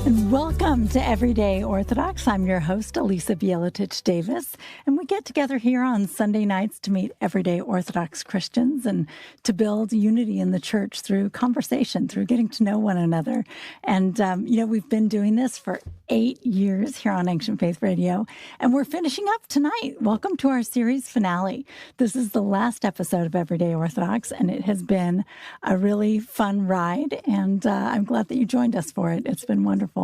Welcome to Everyday Orthodox. I'm your host, Elissa Davis, and we get together here on Sunday nights to meet everyday Orthodox Christians and to build unity in the church through conversation, through getting to know one another. And, we've been doing this for 8 years here on Ancient Faith Radio, and we're finishing up tonight. Welcome to our series finale. This is the last episode of Everyday Orthodox, and it has been a really fun ride, and I'm glad that you joined us for it. It's been wonderful.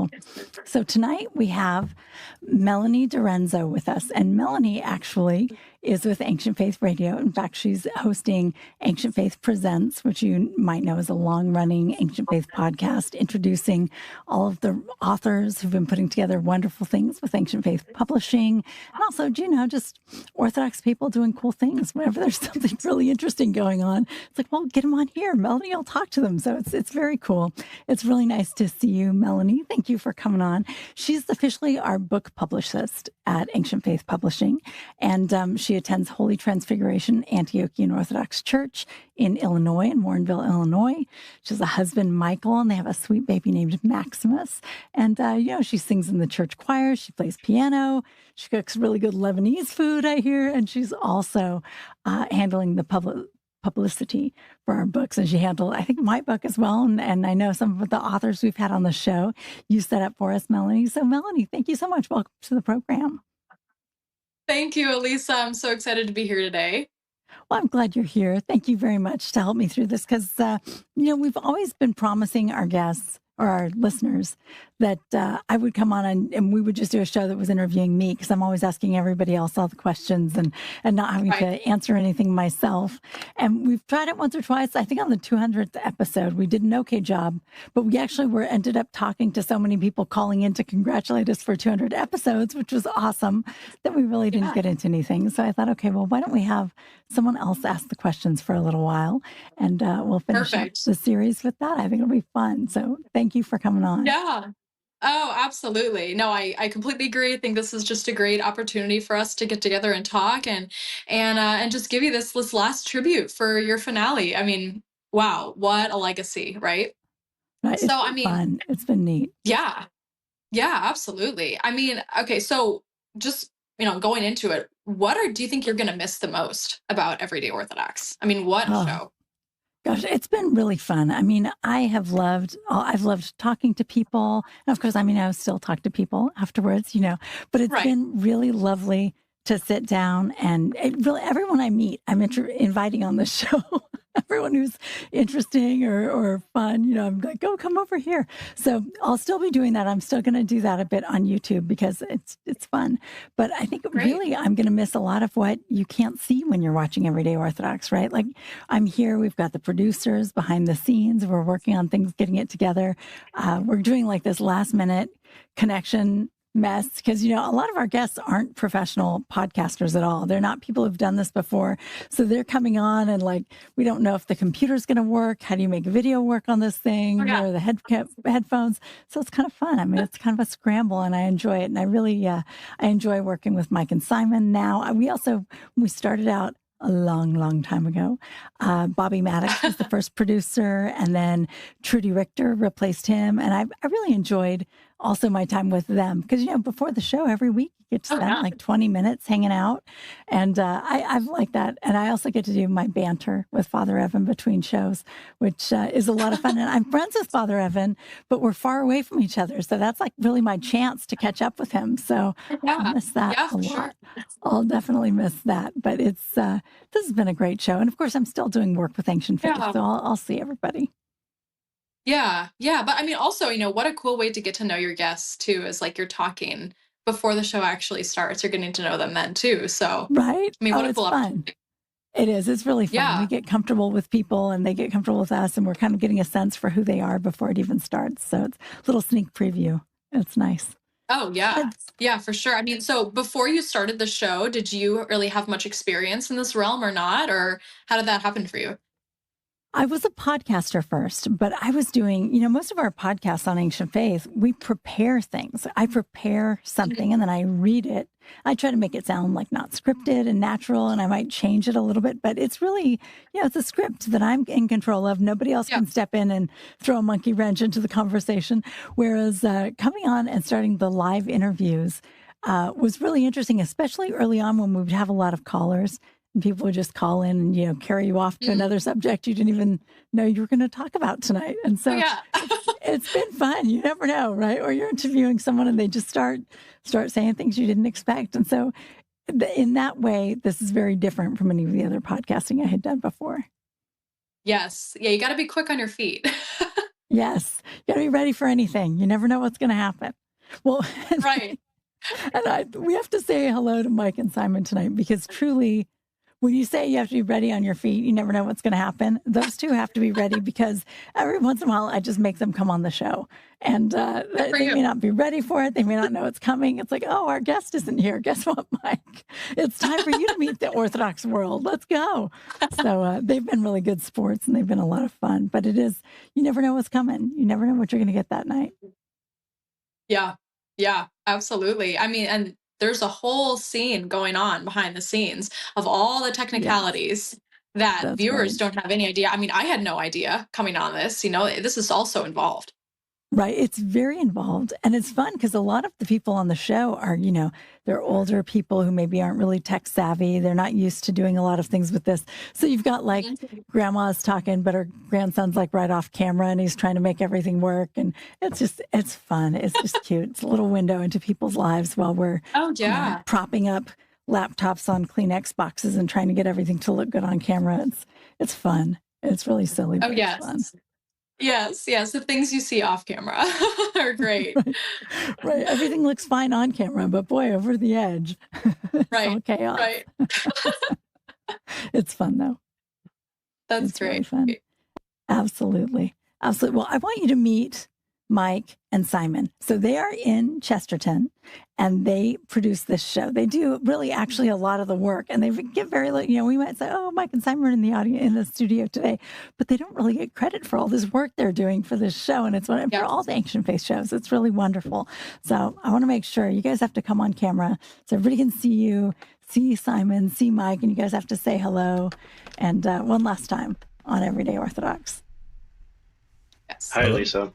So tonight we have Melanie DeRenzo with us, and Melanie actually is with Ancient Faith Radio. In fact, she's hosting Ancient Faith Presents, which you might know is a long-running Ancient Faith podcast introducing all of the authors who've been putting together wonderful things with Ancient Faith Publishing, and also, just Orthodox people doing cool things. Whenever there's something really interesting going on, it's like, well, get them on here. Melanie will talk to them. So it's very cool. It's really nice to see you, Melanie. Thank you for coming on. She's officially our book publicist at Ancient Faith Publishing, and she attends Holy Transfiguration Antiochian Orthodox Church in Illinois, in Warrenville, Illinois. She has a husband, Michael, and they have a sweet baby named Maximus. And, she sings in the church choir. She plays piano. She cooks really good Lebanese food, I hear. And she's also handling the publicity for our books. And she handled, I think, my book as well. And I know some of the authors we've had on the show you set up for us, Melanie. So, Melanie, thank you so much. Welcome to the program. Thank you, Elissa. I'm so excited to be here today. Well, I'm glad you're here. Thank you very much to help me through this because, we've always been promising our guests or our listeners that I would come on and we would just do a show that was interviewing me because I'm always asking everybody else all the questions and not having to answer anything myself. And we've tried it once or twice. I think on the 200th episode, we did an okay job, but we actually ended up talking to so many people calling in to congratulate us for 200 episodes, which was awesome, that we really didn't get into anything. So I thought, okay, well, why don't we have someone else ask the questions for a little while and we'll finish up the series with that. I think it'll be fun. So thank you for coming on. Yeah. Oh, absolutely. No, I completely agree. I think this is just a great opportunity for us to get together and talk and just give you this last tribute for your finale. I mean, wow, what a legacy, right? Right. So, fun. It's been neat. Yeah. Yeah, absolutely. I mean, okay, so just, going into it, do you think you're going to miss the most about Everyday Orthodox? I mean, what a show. Gosh, it's been really fun. I mean, I've loved talking to people. And of course, I still talk to people afterwards, but it's been really lovely to sit down and everyone I meet, I'm inviting on the show. Everyone who's interesting or fun, I'm like, oh, come over here. So I'll still be doing that. I'm still going to do that a bit on YouTube because it's fun. But I think really I'm going to miss a lot of what you can't see when you're watching Everyday Orthodox, right? Like I'm here, we've got the producers behind the scenes. We're working on things, getting it together. We're doing like this last minute connection mess because, a lot of our guests aren't professional podcasters at all. They're not people who've done this before. So they're coming on and we don't know if the computer's going to work. How do you make a video work on this thing? What are the headphones? So it's kind of fun. It's kind of a scramble and I enjoy it. And I really, I enjoy working with Mike and Simon now. We started out a long, long time ago. Bobby Maddox was the first producer, and then Trudy Richter replaced him. And I really enjoyed also my time with them because, before the show, every week you get to spend 20 minutes hanging out. And I've liked that. And I also get to do my banter with Father Evan between shows, which is a lot of fun. And I'm friends with Father Evan, but we're far away from each other. So that's really my chance to catch up with him. So I'll miss that a lot. Sure. I'll definitely miss that. But this has been a great show. And of course, I'm still doing work with Ancient Faith. So I'll see everybody. Yeah. But also, what a cool way to get to know your guests too, is you're talking before the show actually starts. You're getting to know them then too. So, right. What a cool opportunity. It is. It's really fun. Yeah. We get comfortable with people and they get comfortable with us and we're kind of getting a sense for who they are before it even starts. So it's a little sneak preview. It's nice. Oh, yeah. Yeah, for sure. So before you started the show, did you really have much experience in this realm or not? Or how did that happen for you? I was a podcaster first, but I was doing, most of our podcasts on ancient faith, we prepare things. I prepare something and then I read it. I try to make it sound like not scripted and natural, and I might change it a little bit, but it's really, it's a script that I'm in control of. Nobody else can step in and throw a monkey wrench into the conversation. Whereas coming on and starting the live interviews was really interesting, especially early on when we would have a lot of callers. And people would just call in and, carry you off to another subject you didn't even know you were going to talk about tonight. And so it's been fun. You never know, right? Or you're interviewing someone and they just start saying things you didn't expect. And so in that way, this is very different from any of the other podcasting I had done before. Yes. Yeah, you got to be quick on your feet. Yes. You got to be ready for anything. You never know what's going to happen. Well, right. And we have to say hello to Mike and Simon tonight, because truly, when you say you have to be ready on your feet, you never know what's going to happen. Those two have to be ready, because every once in a while, I just make them come on the show. And they may not be ready for it. They may not know it's coming. It's like, oh, our guest isn't here. Guess what, Mike? It's time for you to meet the Orthodox world. Let's go. So they've been really good sports, and they've been a lot of fun. But it is, you never know what's coming. You never know what you're going to get that night. Yeah. Yeah, absolutely. I mean, and there's a whole scene going on behind the scenes of all the technicalities that viewers don't have any idea. I mean, I had no idea coming on this, this is also involved. Right. It's very involved. And it's fun because a lot of the people on the show are, they're older people who maybe aren't really tech savvy. They're not used to doing a lot of things with this. So you've got like grandma's talking, but her grandson's like right off camera and he's trying to make everything work. And it's fun. It's just cute. It's a little window into people's lives while we're propping up laptops on Kleenex boxes and trying to get everything to look good on camera. It's fun. It's really silly. Oh, yes. Fun. Yes. The things you see off camera are great. Right. Everything looks fine on camera, but boy, over the edge, it's all chaos. Right. It's fun though. That's great. Really fun. Absolutely. Well, I want you to meet Mike and Simon. So they are in Chesterton and they produce this show. They do really actually a lot of the work, and they get very, we might say, oh, Mike and Simon are in the audience in the studio today, but they don't really get credit for all this work they're doing for this show. And it's for all the ancient faith shows. It's really wonderful. So I want to make sure you guys have to come on camera so everybody can see you, see Simon, see Mike, and you guys have to say hello. And one last time on Everyday Orthodox. Yes. Hi, Elissa.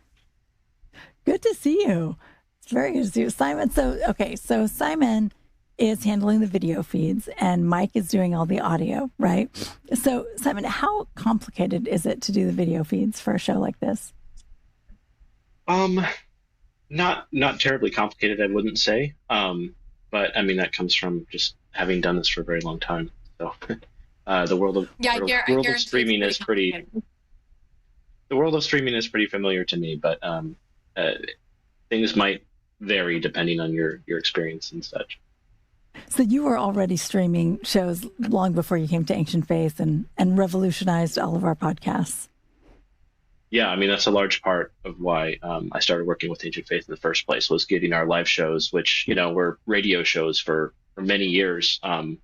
Good to see you. It's very good to see you, Simon. So Simon is handling the video feeds and Mike is doing all the audio, right? So Simon, how complicated is it to do the video feeds for a show like this? Not terribly complicated, I wouldn't say. But I mean, that comes from just having done this for a very long time. So the world of streaming is pretty. The world of streaming is pretty familiar to me, but things might vary depending on your experience and such. So you were already streaming shows long before you came to Ancient Faith and revolutionized all of our podcasts. Yeah, I mean, that's a large part of why I started working with Ancient Faith in the first place, was getting our live shows, which, were radio shows for many years. I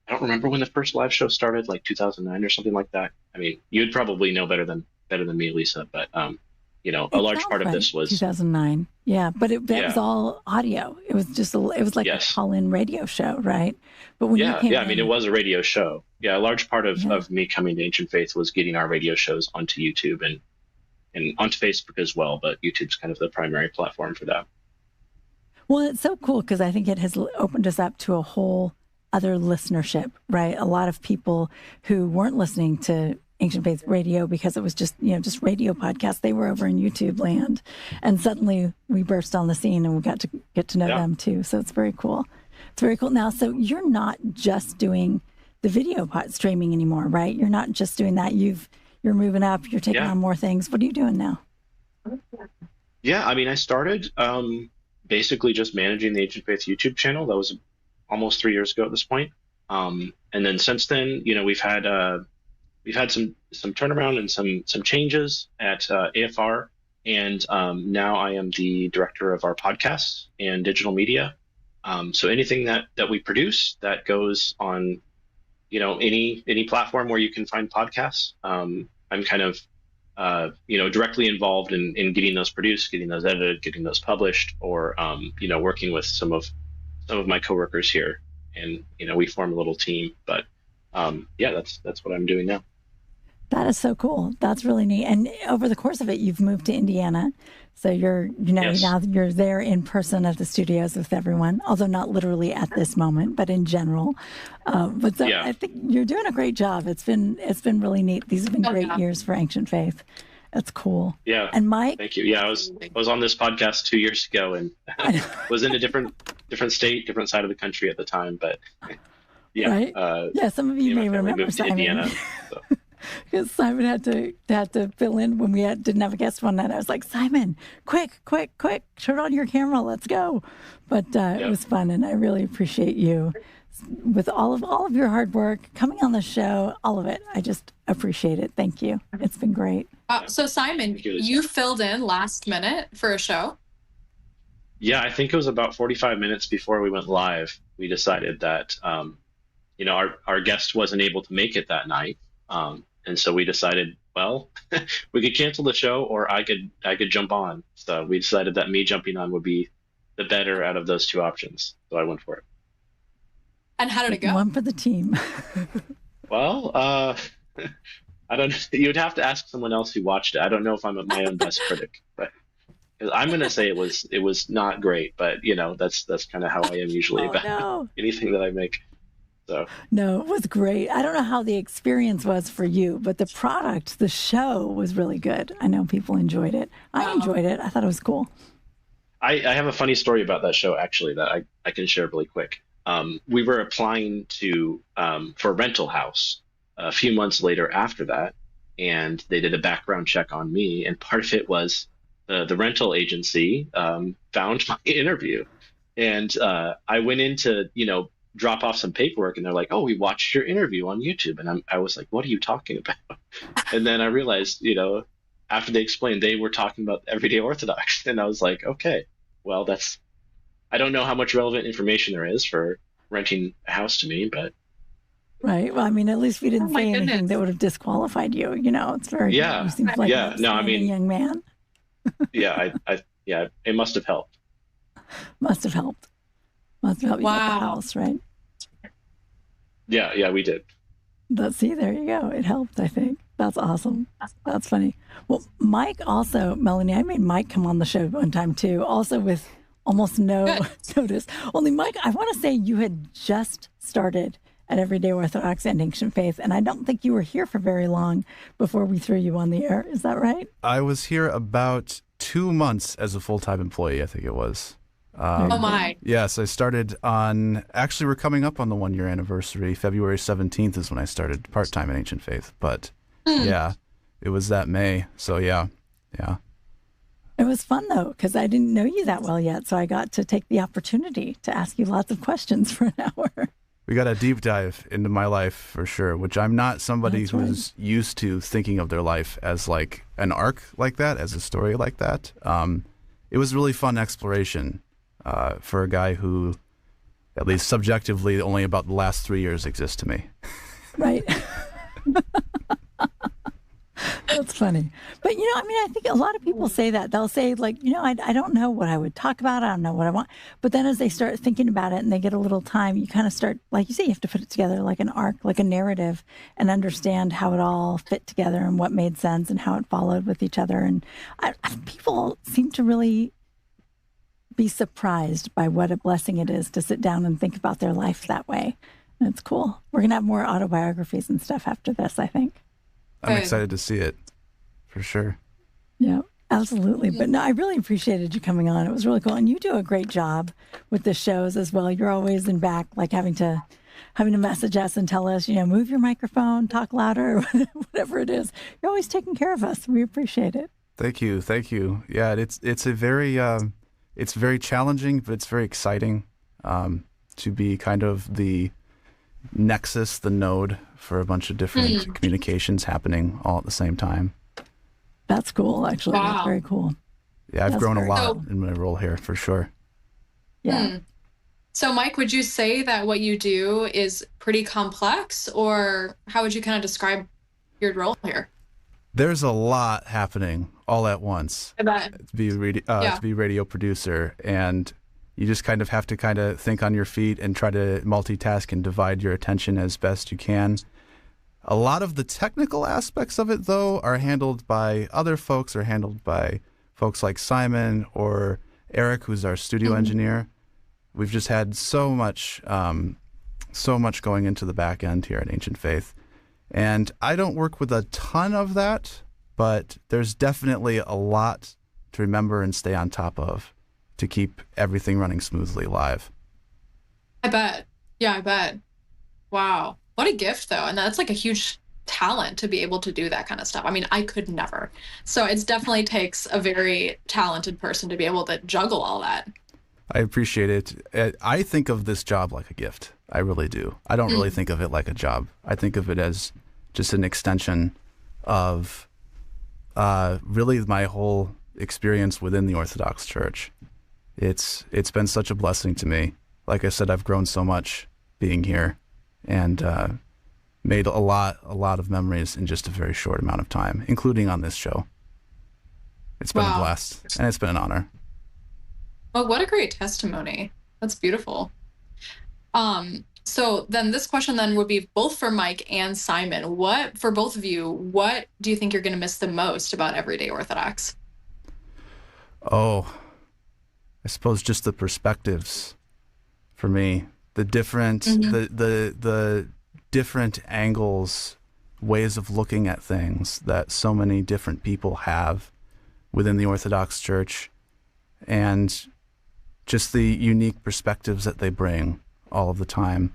don't remember when the first live show started, like 2009 or something like that. I mean, you'd probably know better than me, Elissa, but a large part of this was 2009. Yeah, but that was all audio. It was just like a call-in radio show, right? But when you came I mean, it was a radio show. Yeah, a large part of me coming to Ancient Faith was getting our radio shows onto YouTube and onto Facebook as well, but YouTube's kind of the primary platform for that. Well, it's so cool because I think it has opened us up to a whole other listenership, right? A lot of people who weren't listening to Ancient Faith Radio because it was just radio podcasts. They were over in YouTube land, and suddenly we burst on the scene and we got to get to know them too. So it's very cool. It's very cool. Now, so you're not just doing the video streaming anymore, right? You're not just doing that. You're moving up. You're taking on more things. What are you doing now? Yeah, I mean, I started basically just managing the Ancient Faith YouTube channel. That was almost 3 years ago at this point. And then since then, we've had some turnaround and some changes at AFR, and now I am the director of our podcasts and digital media. So anything that we produce that goes on, any platform where you can find podcasts, I'm kind of directly involved in getting those produced, getting those edited, getting those published, or working with some of my coworkers here, and we form a little team. But yeah, that's what I'm doing now. That is so cool. That's really neat. And over the course of it, you've moved to Indiana. So you're, Yes. now you're there in person at the studios with everyone, although not literally at this moment, but in general. But so Yeah. I think you're doing a great job. It's been really neat. These have been great years for Ancient Faith. That's cool. Yeah. And Mike, Thank you. Yeah, I was on this podcast 2 years ago and was in a different state, different side of the country at the time. But yeah, right? Yeah, some of you my may family remember moved to Simon. Indiana. So. Because Simon had to fill in when we didn't have a guest one night. I was like, Simon, quick, turn on your camera, let's go. But It was fun, and I really appreciate you with all of your hard work coming on the show, all of it. I just appreciate it. Thank you. It's been great. So Simon, you filled in last minute for a show? Yeah, I think it was about 45 minutes before we went live. We decided that our guest wasn't able to make it that night. And so we decided, well, we could cancel the show, or I could jump on. So we decided that me jumping on would be the better out of those two options. So I went for it. And how did it go? One for the team. Well, I don't. You'd have to ask someone else who watched it. I don't know if I'm my own best critic, but I'm going to say it was not great. But that's kind of how I am usually about anything that I make. So. No, it was great. I don't know how the experience was for you, but the product, the show was really good. I know people enjoyed it. I enjoyed it. I thought it was cool. I have a funny story about that show, actually, that I can share really quick. We were applying for a rental house a few months later after that, and they did a background check on me, and part of it was the rental agency found my interview. And I went in to, drop off some paperwork, and they're like, "Oh, we watched your interview on YouTube." And I was like, "What are you talking about?" And then I realized, after they explained, they were talking about Everyday Orthodox. And I was like, okay, well, I don't know how much relevant information there is for renting a house to me, but. Right. Well, I mean, at least we didn't say anything that would have disqualified you. It's very, yeah. You seem like a young man. Yeah. It must have helped. Must have helped you at the house, right? Yeah, we did. See, there you go. It helped, I think. That's awesome. That's funny. Well, Mike also, Melanie, I made Mike come on the show one time too, also with almost no notice. Only Mike, I want to say you had just started at Everyday Orthodox and Ancient Faith, and I don't think you were here for very long before we threw you on the air. Is that right? I was here about 2 months as a full-time employee, I think it was. Oh my. Yes, I started actually we're coming up on the 1-year anniversary. February 17th is when I started part-time in Ancient Faith. But yeah, it was that May. So yeah. It was fun though, because I didn't know you that well yet. So I got to take the opportunity to ask you lots of questions for an hour. We got a deep dive into my life for sure, which I'm not somebody who's used to thinking of their life as like an arc like that, as a story like that. It was really fun exploration. For a guy who, at least subjectively, only about the last 3 years exists to me. Right. That's funny. But, I think a lot of people say that. They'll say, like, I don't know what I would talk about. I don't know what I want. But then as they start thinking about it and they get a little time, you kind of start, like you say, you have to put it together like an arc, like a narrative, and understand how it all fit together and what made sense and how it followed with each other. And people seem to really be surprised by what a blessing it is to sit down and think about their life that way. And it's cool. We're going to have more autobiographies and stuff after this, I think. I'm excited to see it, for sure. Yeah, absolutely. But no, I really appreciated you coming on. It was really cool. And you do a great job with the shows as well. You're always in back, like having to message us and tell us, move your microphone, talk louder, or whatever it is. You're always taking care of us. We appreciate it. Thank you. Yeah, it's a very... It's very challenging, but it's very exciting to be kind of the nexus, the node for a bunch of different communications happening all at the same time. That's cool, actually. Wow. That's very cool. Yeah, I've grown a lot in my role here, for sure. Yeah. So, Mike, would you say that what you do is pretty complex, or how would you kind of describe your role here? There's a lot happening all at once I bet. to be radio producer, and you just kind of have to think on your feet and try to multitask and divide your attention as best you can. A lot of the technical aspects of it, though, are handled by other folks, or handled by folks like Simon or Eric, who's our studio engineer. We've just had so much going into the back end here at Ancient Faith. And I don't work with a ton of that, but there's definitely a lot to remember and stay on top of to keep everything running smoothly live. I bet. Yeah, I bet. Wow. What a gift, though. And that's like a huge talent to be able to do that kind of stuff. I mean, I could never. So it definitely takes a very talented person to be able to juggle all that. I appreciate it. I think of this job like a gift. I really do. I don't really think of it like a job. I think of it as just an extension of really my whole experience within the Orthodox Church. It's been such a blessing to me. Like I said, I've grown so much being here, and made a lot of memories in just a very short amount of time, including on this show. It's been a blast, and it's been an honor. Well, what a great testimony. That's beautiful. So then this question then would be both for Mike and Simon. For both of you, what do you think you're going to miss the most about Everyday Orthodox? Oh, I suppose just the perspectives for me, the different, the different angles, ways of looking at things that so many different people have within the Orthodox Church, and just the unique perspectives that they bring all of the time.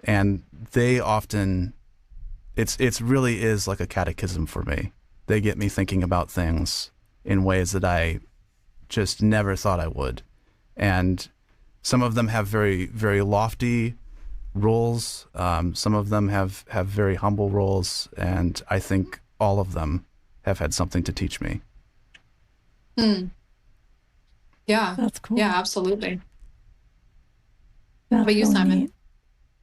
And they often, it's really is like a catechism for me. They get me thinking about things in ways that I just never thought I would. And some of them have very, very lofty roles. Some of them have very humble roles. And I think all of them have had something to teach me. Yeah. That's cool. Yeah, absolutely. That's How about you, Simon? neat.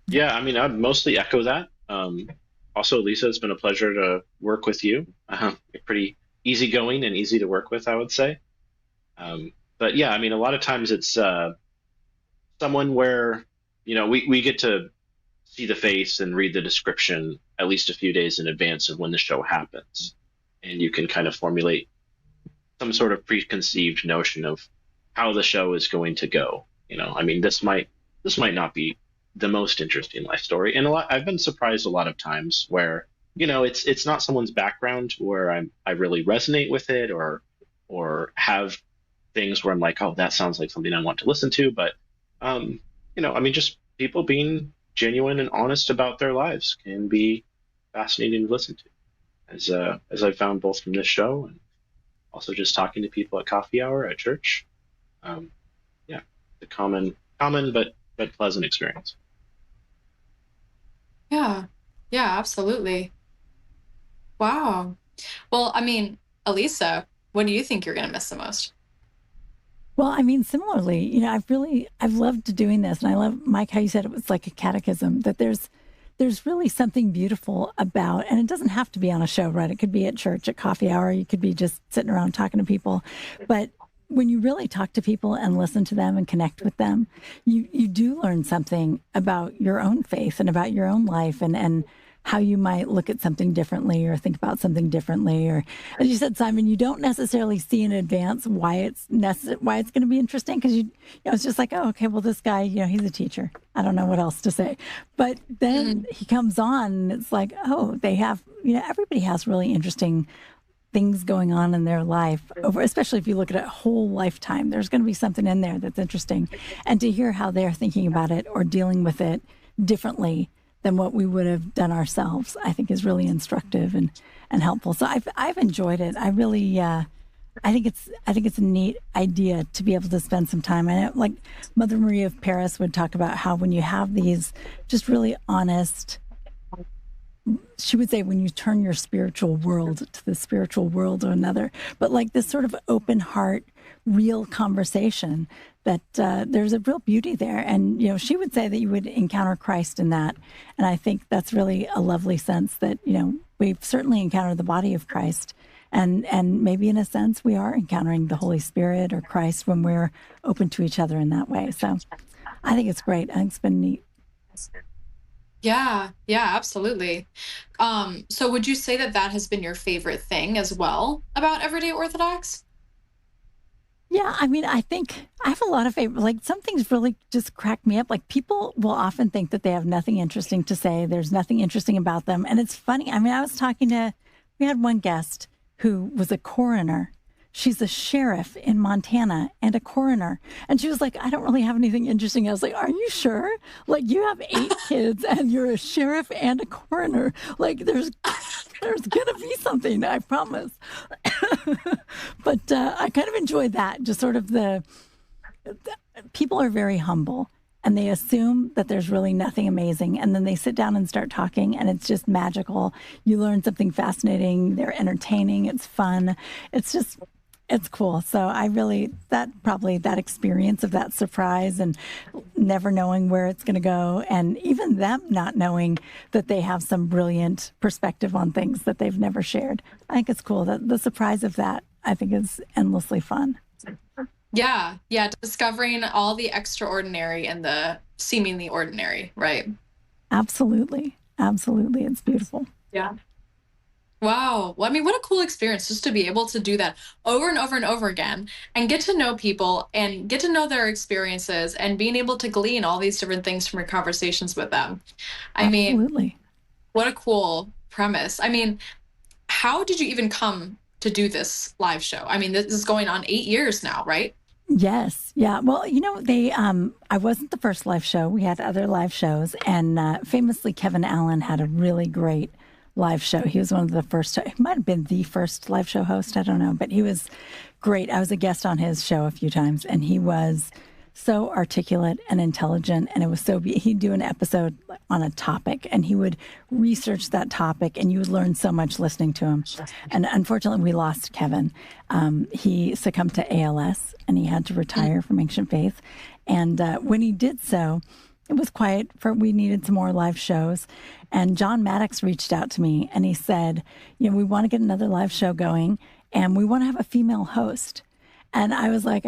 Yeah, I mean, I'd mostly echo that. Also, Elissa, it's been a pleasure to work with you. You're pretty easygoing and easy to work with, I would say. But yeah, I mean, a lot of times it's someone where, we get to see the face and read the description at least a few days in advance of when the show happens. And you can kind of formulate some sort of preconceived notion of how the show is going to go. I mean, this might not be the most interesting life story. And I've been surprised a lot of times where, it's not someone's background where I really resonate with it or have things where I'm like, oh, that sounds like something I want to listen to. But, I mean, just people being genuine and honest about their lives can be fascinating to listen to, as I've found both from this show and also just talking to people at coffee hour at church. The common but pleasant experience. Yeah, absolutely. Wow. Well, I mean, Elissa, what do you think you're going to miss the most? Well, I mean, similarly, I've loved doing this, and I love, Mike, how you said it was like a catechism, that there's really something beautiful about, and it doesn't have to be on a show, right? It could be at church, at coffee hour, you could be just sitting around talking to people. But when you really talk to people and listen to them and connect with them, you do learn something about your own faith and about your own life and how you might look at something differently or think about something differently. Or, as you said, Simon, you don't necessarily see in advance why it's going to be interesting, because it's just like, oh, okay, well, this guy, he's a teacher. I don't know what else to say. But then he comes on, and it's like, oh, they have, everybody has really interesting things going on in their life, especially if you look at a whole lifetime. There's going to be something in there that's interesting. And to hear how they're thinking about it or dealing with it differently than what we would have done ourselves, I think is really instructive and helpful. So I've enjoyed it. I really, I think it's a neat idea to be able to spend some time. And like Mother Maria of Paris would talk about how when you have these just really honest, she would say, when you turn your spiritual world to the spiritual world of another, but like this sort of open heart, real conversation, that there's a real beauty there. And, she would say that you would encounter Christ in that. And I think that's really a lovely sense that, we've certainly encountered the body of Christ. And maybe in a sense, we are encountering the Holy Spirit or Christ when we're open to each other in that way. So I think it's great. I think it's been neat. Yeah, absolutely. So would you say that has been your favorite thing as well about Everyday Orthodox? Yeah, I mean, I think I have a lot of favorite, like some things really just crack me up. Like people will often think that they have nothing interesting to say. There's nothing interesting about them. And it's funny. I mean, we had one guest who was a coroner. She's a sheriff in Montana and a coroner. And she was like, I don't really have anything interesting. I was like, are you sure? Like you have 8 kids and you're a sheriff and a coroner. Like there's going to be something, I promise. But I kind of enjoy that. Just sort of the people are very humble and they assume that there's really nothing amazing. And then they sit down and start talking and it's just magical. You learn something fascinating. They're entertaining. It's fun. It's cool. So that experience of that surprise and never knowing where it's going to go, and even them not knowing that they have some brilliant perspective on things that they've never shared. I think it's cool. That the surprise of that, I think, is endlessly fun. Yeah. Discovering all the extraordinary and the seemingly ordinary, right? Absolutely. It's beautiful. Yeah. Wow. Well, I mean, what a cool experience just to be able to do that over and over and over again and get to know people and get to know their experiences and being able to glean all these different things from your conversations with them. Absolutely. Mean, what a cool premise. I mean, how did you even come to do this live show? I mean, this is going on 8 years now, right? Yes. Yeah. Well, I wasn't the first live show. We had other live shows, and famously, Kevin Allen had a really great live show. He was one of the first, he might have been the first live show host. I don't know, but he was great. I was a guest on his show a few times and he was so articulate and intelligent. And it was he'd do an episode on a topic and he would research that topic and you would learn so much listening to him. And unfortunately we lost Kevin. He succumbed to ALS and he had to retire from Ancient Faith. And when he did so, it was quiet we needed some more live shows. And John Maddox reached out to me and he said, we want to get another live show going and we want to have a female host. And I was like,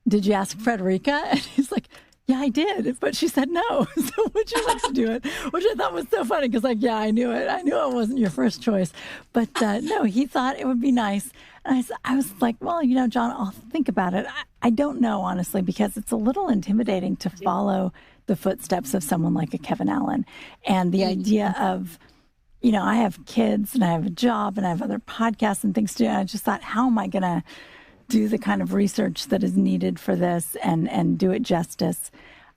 did you ask Frederica? And he's like, yeah, I did, but she said no. So would you like to do it? Which I thought was so funny because I knew it. I knew it wasn't your first choice. But no, he thought it would be nice. And I was like, well, John, I'll think about it. I don't know, honestly, because it's a little intimidating to follow the footsteps of someone like a Kevin Allen. And the idea of, I have kids and I have a job and I have other podcasts and things to do. And I just thought, how am I going to do the kind of research that is needed for this and do it justice?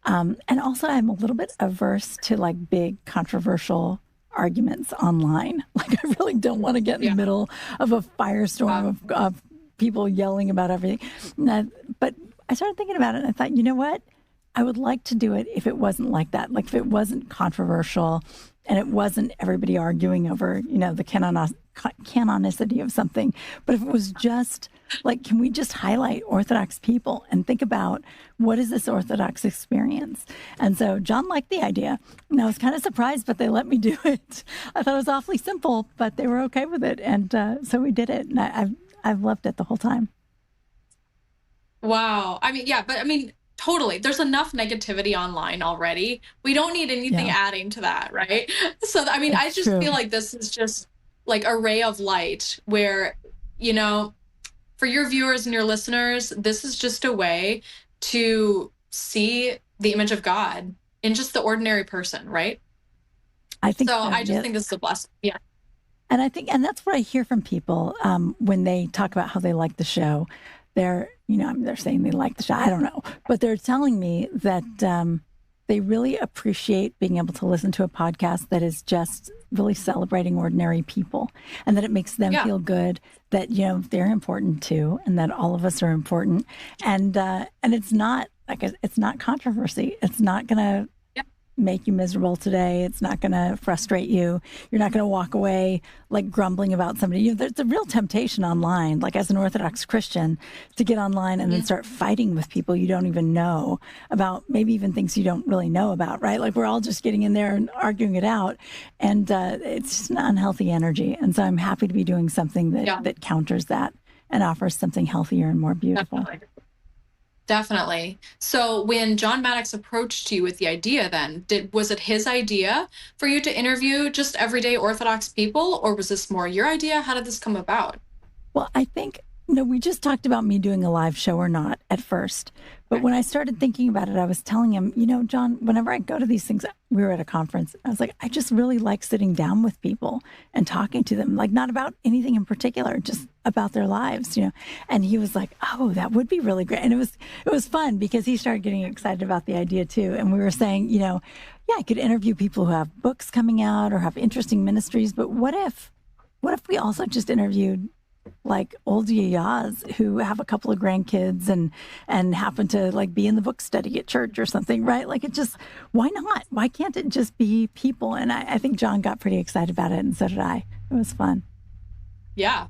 And also I'm a little bit averse to like big controversial arguments online. Like I really don't want to get in the middle of a firestorm of people yelling about everything. But I started thinking about it and I thought, you know what? I would like to do it if it wasn't like that. Like if it wasn't controversial and it wasn't everybody arguing over, the canonicity of something. But if it was just like, can we just highlight Orthodox people and think about what is this Orthodox experience? And so John liked the idea. And I was kind of surprised, but they let me do it. I thought it was awfully simple, but they were okay with it. And so we did it. And I've loved it the whole time. Wow. Totally. There's enough negativity online already. We don't need anything adding to that, right? So, I just feel like this is just like a ray of light where, for your viewers and your listeners, this is just a way to see the image of God in just the ordinary person, right? I think so. I just think this is a blessing. Yeah. And that's what I hear from people when they talk about how they like the show. They're saying they like the show. I don't know. But they're telling me that they really appreciate being able to listen to a podcast that is just really celebrating ordinary people and that it makes them feel good that, they're important too and that all of us are important. And it's not like it's not controversy. It's not going to make you miserable today. It's not going to frustrate you. You're not going to walk away like grumbling about somebody. There's a real temptation online, like as an Orthodox Christian, to get online and then start fighting with people you don't even know about, maybe even things you don't really know about, right? Like we're all just getting in there and arguing it out. And it's just an unhealthy energy. And so I'm happy to be doing something that counters that and offers something healthier and more beautiful. Definitely. So when John Maddox approached you with the idea, then was it his idea for you to interview just everyday Orthodox people, or was this more your idea? How did this come about? Well, I think, we just talked about me doing a live show or not at first. But when I started thinking about it, I was telling him, John, whenever I go to these things, we were at a conference. I was like, I just really like sitting down with people and talking to them, like not about anything in particular, just about their lives, And he was like, oh, that would be really great. And it was fun because he started getting excited about the idea too. And we were saying, I could interview people who have books coming out or have interesting ministries. But what if we also just interviewed like old yayas who have a couple of grandkids and happen to like be in the book study at church or something, right? Like why not? Why can't it just be people? And I think John got pretty excited about it, and so did I. It was fun. Yeah,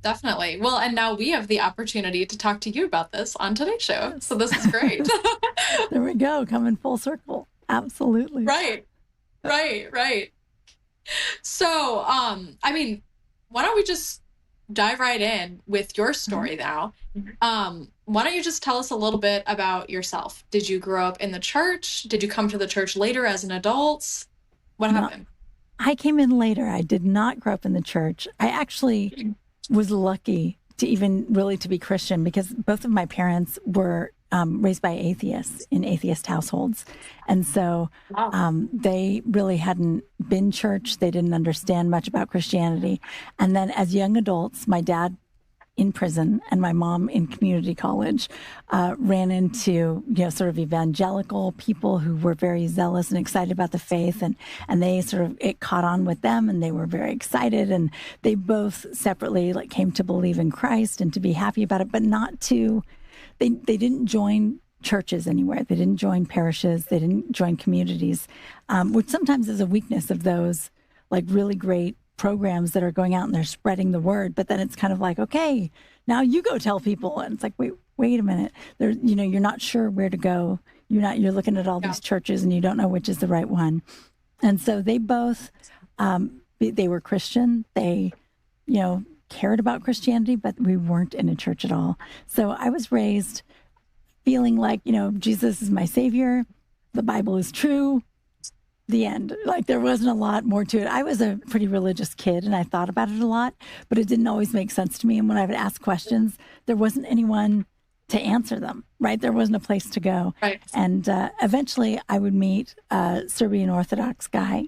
definitely. Well, and now we have the opportunity to talk to you about this on today's show. So this is great. There we go. Coming full circle. Absolutely. Right. So, why don't we just dive right in with your story now? Why don't you just tell us a little bit about yourself? Did you grow up in the church? Did you come to the church later as an adult? What happened? I came in later. I did not grow up in the church. I actually was lucky to be Christian because both of my parents were raised by atheists in atheist households. And so they really hadn't been church. They didn't understand much about Christianity. And then as young adults, my dad in prison and my mom in community college ran into, sort of evangelical people who were very zealous and excited about the faith. And they it caught on with them and they were very excited. And they both separately came to believe in Christ and to be happy about it, but not to... They didn't join churches anywhere. They didn't join parishes. They didn't join communities, which sometimes is a weakness of those really great programs that are going out and they're spreading the word. But then it's kind of like, okay, now you go tell people. And it's like, wait a minute. You're not sure where to go. You're looking at all these churches and you don't know which is the right one. And so they both, they were Christian. They, cared about Christianity, but we weren't in a church at all. So I was raised feeling like, Jesus is my savior. The Bible is true. The end. There wasn't a lot more to it. I was a pretty religious kid and I thought about it a lot, but it didn't always make sense to me. And when I would ask questions, there wasn't anyone to answer them, right? There wasn't a place to go. Right. And eventually I would meet a Serbian Orthodox guy,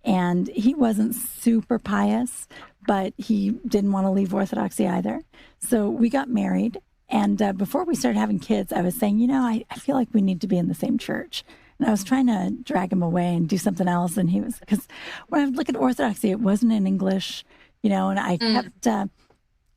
and he wasn't super pious, but he didn't want to leave Orthodoxy either. So we got married. And before we started having kids, I was saying, I feel like we need to be in the same church. And I was trying to drag him away and do something else. And because when I would look at Orthodoxy, it wasn't in English, and I kept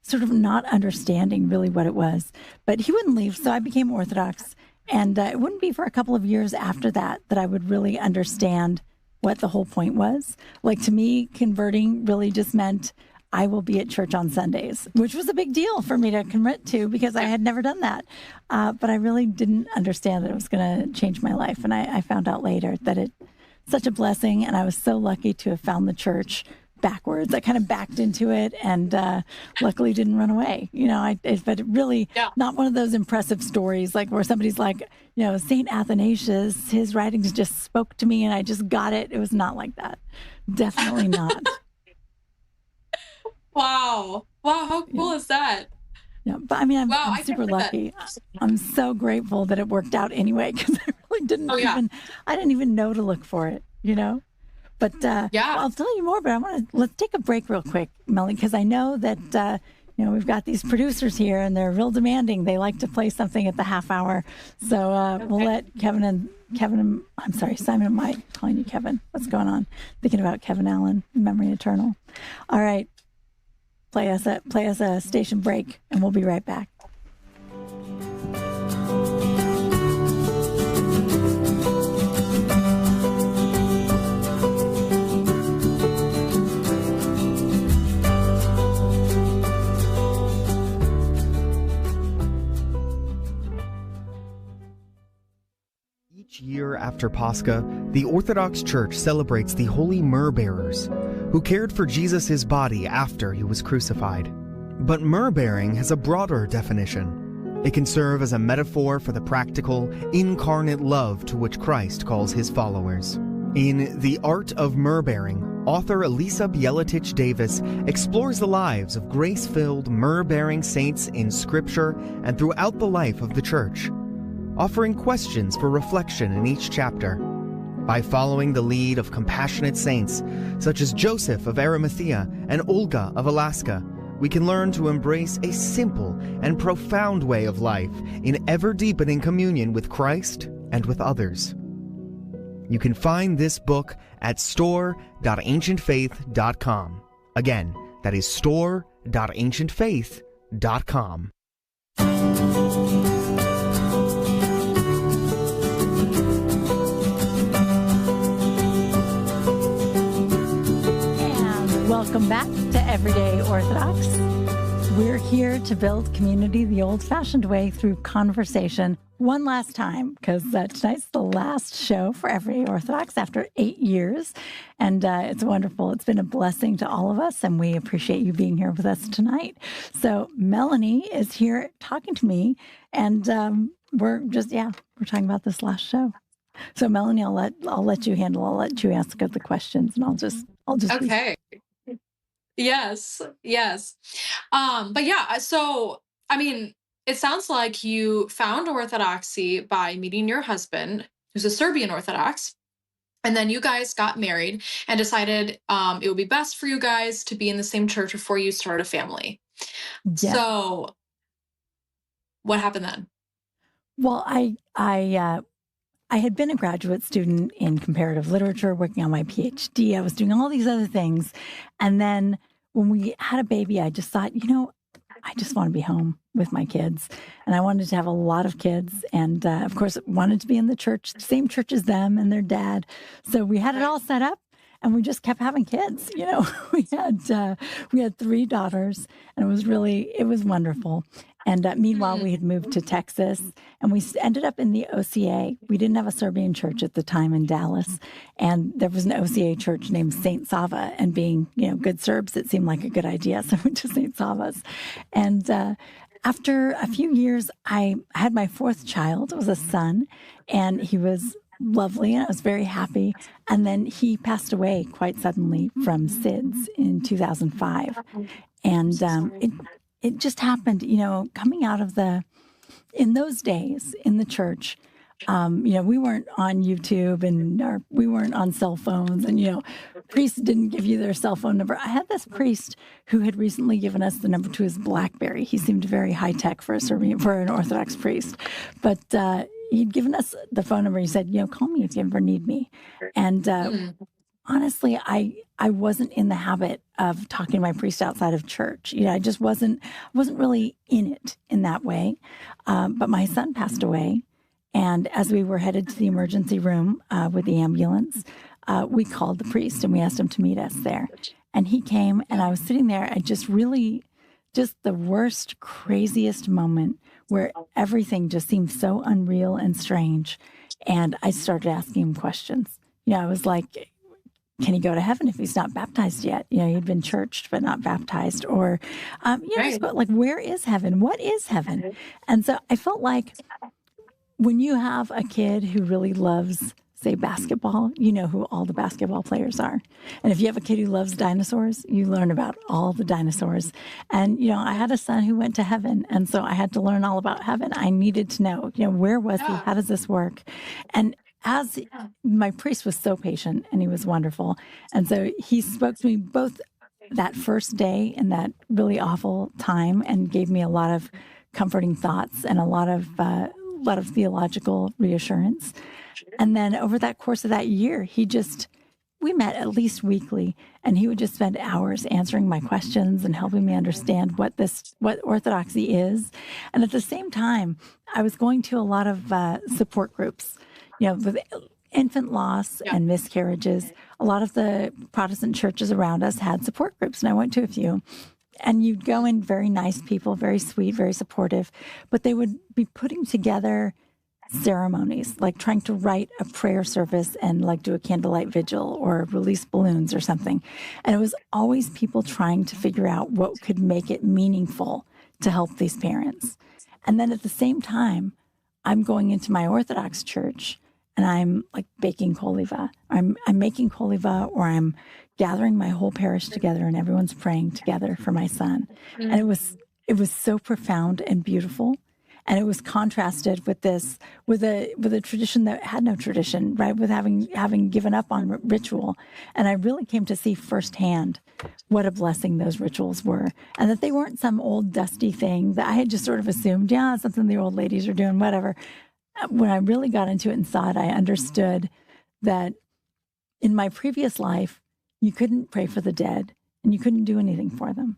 sort of not understanding really what it was. But he wouldn't leave. So I became Orthodox. And it wouldn't be for a couple of years after that I would really understand what the whole point was. To me, converting really just meant I will be at church on Sundays, which was a big deal for me to commit to because I had never done that. But I really didn't understand that it was going to change my life. And I found out later that it's such a blessing. And I was so lucky to have found the church backwards. I kind of backed into it and luckily didn't run away. But really not one of those impressive stories where somebody's like, St. Athanasius, his writings just spoke to me and I just got it. It was not like that. Definitely not. Wow. How cool is that? Yeah, but I'm super lucky. I'm so grateful that it worked out anyway because I really didn't I didn't even know to look for it, But I'll tell you more, but let's take a break real quick, Melanie, because I know that, we've got these producers here and they're real demanding. They like to play something at the half hour. So we'll let Simon and Mike, calling you Kevin. What's going on? Thinking about Kevin Allen, memory eternal. All right. Play us a station break and we'll be right back. Each year after Pascha, the Orthodox Church celebrates the holy myrrh bearers, who cared for Jesus' body after he was crucified. But myrrh bearing has a broader definition. It can serve as a metaphor for the practical, incarnate love to which Christ calls his followers. In The Art of Myrrh Bearing, author Elissa Davis explores the lives of grace-filled, myrrh-bearing saints in Scripture and throughout the life of the Church, offering questions for reflection in each chapter. By following the lead of compassionate saints, such as Joseph of Arimathea and Olga of Alaska, we can learn to embrace a simple and profound way of life in ever-deepening communion with Christ and with others. You can find this book at store.ancientfaith.com. Again, that is store.ancientfaith.com. And welcome back to Everyday Orthodox. We're here to build community the old-fashioned way through conversation one last time, because tonight's the last show for Everyday Orthodox after 8 years. And it's wonderful. It's been a blessing to all of us, and we appreciate you being here with us tonight. So Melanie is here talking to me, and we're talking about this last show. So Melanie, I'll let you handle. I'll let you ask the questions, and I'll just Okay. Yes. But yeah, so, I mean, it sounds like you found Orthodoxy by meeting your husband, who's a Serbian Orthodox, and then you guys got married and decided it would be best for you guys to be in the same church before you start a family. Yeah. So what happened then? Well, I had been a graduate student in comparative literature, working on my PhD. I was doing all these other things. And then when we had a baby, I just thought, I just want to be home with my kids. And I wanted to have a lot of kids. And of course, wanted to be in the church, same church as them and their dad. So we had it all set up. And we just kept having kids. We had 3 daughters, and it was wonderful. And meanwhile, we had moved to Texas, and we ended up in the OCA. We didn't have a Serbian church at the time in Dallas, and there was an OCA church named St. Sava. And being, good Serbs, it seemed like a good idea, so we went to St. Sava's. And after a few years, I had my 4th child. It was a son, and he was lovely, and I was very happy. And then he passed away quite suddenly from SIDS in 2005. And it just happened, coming out of in those days in the church, we weren't on YouTube and we weren't on cell phones, and, priests didn't give you their cell phone number. I had this priest who had recently given us the number to his BlackBerry. He seemed very high tech for an Orthodox priest, but he'd given us the phone number. He said, call me if you ever need me. And honestly, I wasn't in the habit of talking to my priest outside of church. I just wasn't really in it in that way. But my son passed away. And as we were headed to the emergency room with the ambulance, we called the priest and we asked him to meet us there. And he came, and I was sitting there at just the worst, craziest moment where everything just seemed so unreal and strange. And I started asking him questions. I was like, can he go to heaven if he's not baptized yet? He'd been churched but not baptized. Or, right. But where is heaven? What is heaven? And so I felt like when you have a kid who really loves, say, basketball, you know who all the basketball players are. And if you have a kid who loves dinosaurs, you learn about all the dinosaurs. And, I had a son who went to heaven. And so I had to learn all about heaven. I needed to know, where was he? How does this work? And as my priest was so patient, and he was wonderful. And so he spoke to me both that first day in that really awful time and gave me a lot of comforting thoughts and a lot of theological reassurance. And then over that course of that year, we met at least weekly, and he would just spend hours answering my questions and helping me understand what Orthodoxy is. And at the same time, I was going to a lot of support groups, with infant loss and miscarriages. A lot of the Protestant churches around us had support groups, and I went to a few. And you'd go in, very nice people, very sweet, very supportive, but they would be putting together ceremonies, like trying to write a prayer service and like do a candlelight vigil or release balloons or something. And it was always people trying to figure out what could make it meaningful to help these parents. And then at the same time, I'm going into my Orthodox church and I'm like baking koliva. I'm making koliva, or I'm gathering my whole parish together and everyone's praying together for my son. And it was so profound and beautiful. And it was contrasted with this, with a tradition that had no tradition, right? With having given up on ritual. And I really came to see firsthand what a blessing those rituals were, and that they weren't some old dusty thing that I had just sort of assumed, yeah, something the old ladies are doing, whatever. When I really got into it and saw it, I understood that in my previous life, you couldn't pray for the dead and you couldn't do anything for them.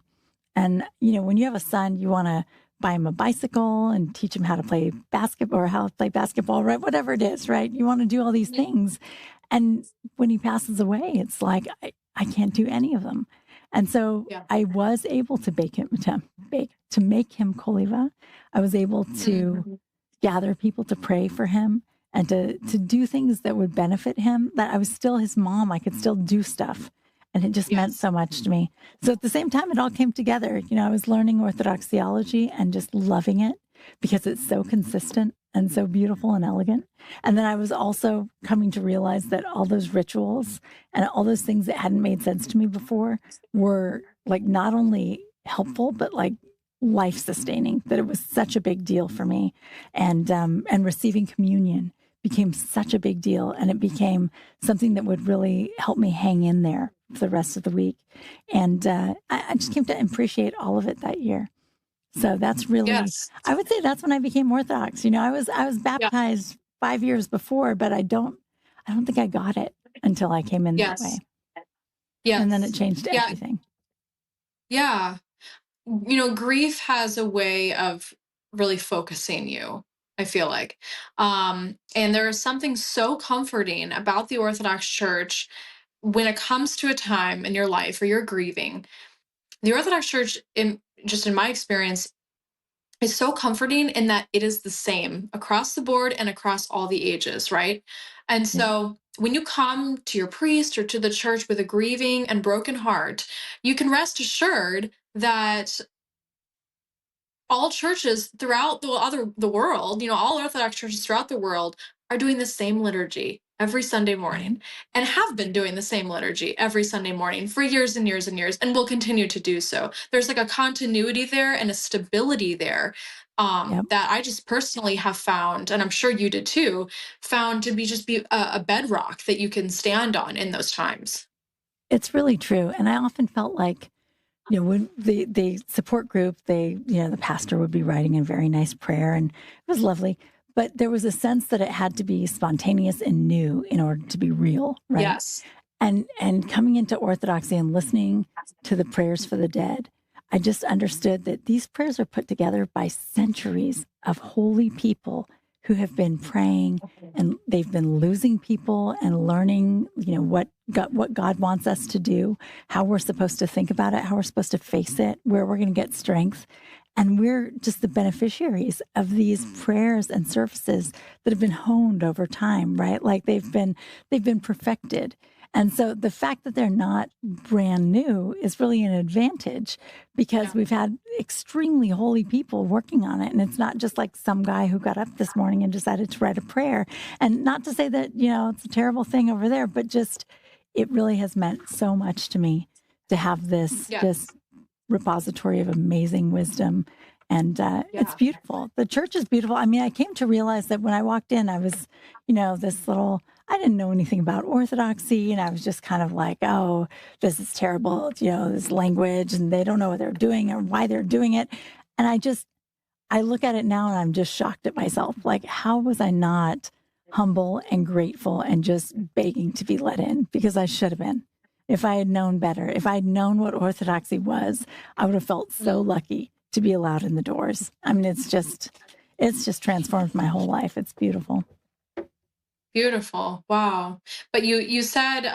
And, you know, when you have a son, you want to buy him a bicycle and teach him how to play basketball, or how to play basketball, right? Whatever it is, right? You want to do all these things. And when he passes away, it's like, I can't do any of them. And so I was able to to make him koliva. I was able to gather people to pray for him and to do things that would benefit him, that I was still his mom. I could still do stuff. And it just meant so much to me. So at the same time, it all came together. You know, I was learning Orthodox theology and just loving it because it's so consistent and so beautiful and elegant. And then I was also coming to realize that all those rituals and all those things that hadn't made sense to me before were like not only helpful, but like life sustaining, that it was such a big deal for me. And receiving communion became such a big deal. And it became something that would really help me hang in there for the rest of the week. And I just came to appreciate all of it that year. So that's really, I would say that's when I became Orthodox. You know, I was baptized 5 years before, but I don't think I got it until I came in that way. Yeah. And then it changed everything. Yeah. You know, grief has a way of really focusing you, I feel like. And there is something so comforting about the Orthodox Church when it comes to a time in your life where you're grieving. The Orthodox Church, in my experience, is so comforting in that it is the same across the board and across all the ages, right? And so when you come to your priest or to the church with a grieving and broken heart, you can rest assured that all churches throughout the world, you know, all Orthodox churches throughout the world are doing the same liturgy every Sunday morning, and have been doing the same liturgy every Sunday morning for years and years and years, and will continue to do so. There's like a continuity there and a stability there that I just personally have found, and I'm sure you did too, found to be a bedrock that you can stand on in those times. It's really true. And I often felt like, you know, when the support group, the pastor would be writing a very nice prayer, and it was lovely. But there was a sense that it had to be spontaneous and new in order to be real, right? Yes. And coming into Orthodoxy and listening to the prayers for the dead, I just understood that these prayers are put together by centuries of holy people who have been praying, and they've been losing people and learning, you know, what God wants us to do, how we're supposed to think about it, how we're supposed to face it, where we're going to get strength. And we're just the beneficiaries of these prayers and services that have been honed over time, right? Like they've been perfected. And so the fact that they're not brand new is really an advantage, because we've had extremely holy people working on it. And it's not just like some guy who got up this morning and decided to write a prayer. And not to say that, you know, it's a terrible thing over there, but just it really has meant so much to me to have this repository of amazing wisdom. And it's beautiful. The church is beautiful. I mean, I came to realize that when I walked in, I was, you know, I didn't know anything about Orthodoxy. And I was just kind of like, oh, this is terrible, you know, this language, and they don't know what they're doing or why they're doing it. And I look at it now and I'm just shocked at myself. Like, how was I not humble and grateful and just begging to be let in? Because I should have been. If I had known better, if I had known what Orthodoxy was, I would have felt so lucky to be allowed in the doors. I mean, it's just transformed my whole life. It's beautiful. Beautiful. Wow. But you said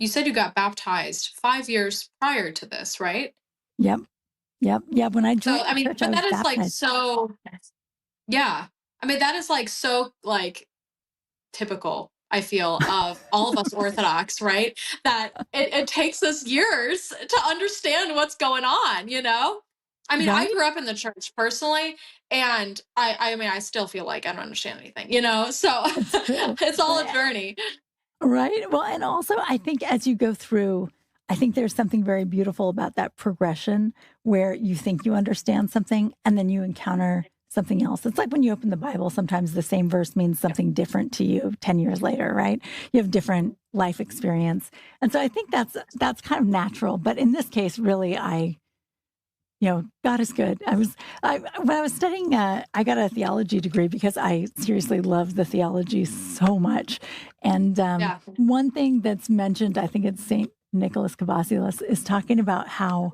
you got baptized 5 years prior to this, right? Yep. When I joined the church, I was that baptized. Like so, yeah. I mean, that is like so like typical, I feel, of all of us Orthodox, right? That it takes us years to understand what's going on, you know? I mean, I Right? grew up in the church personally, and I mean, I still feel like I don't understand anything, you know? So It's true. it's all a journey. Right. Well, and also I think as you go through, I think there's something very beautiful about that progression where you think you understand something and then you encounter something else. It's like when you open the Bible, sometimes the same verse means something different to you 10 years later, right? You have different life experience. And so I think that's kind of natural. But in this case, really, God is good. When I was studying, I got a theology degree because I seriously love the theology so much. And one thing that's mentioned, I think it's St. Nicholas Cavasilas, is talking about how,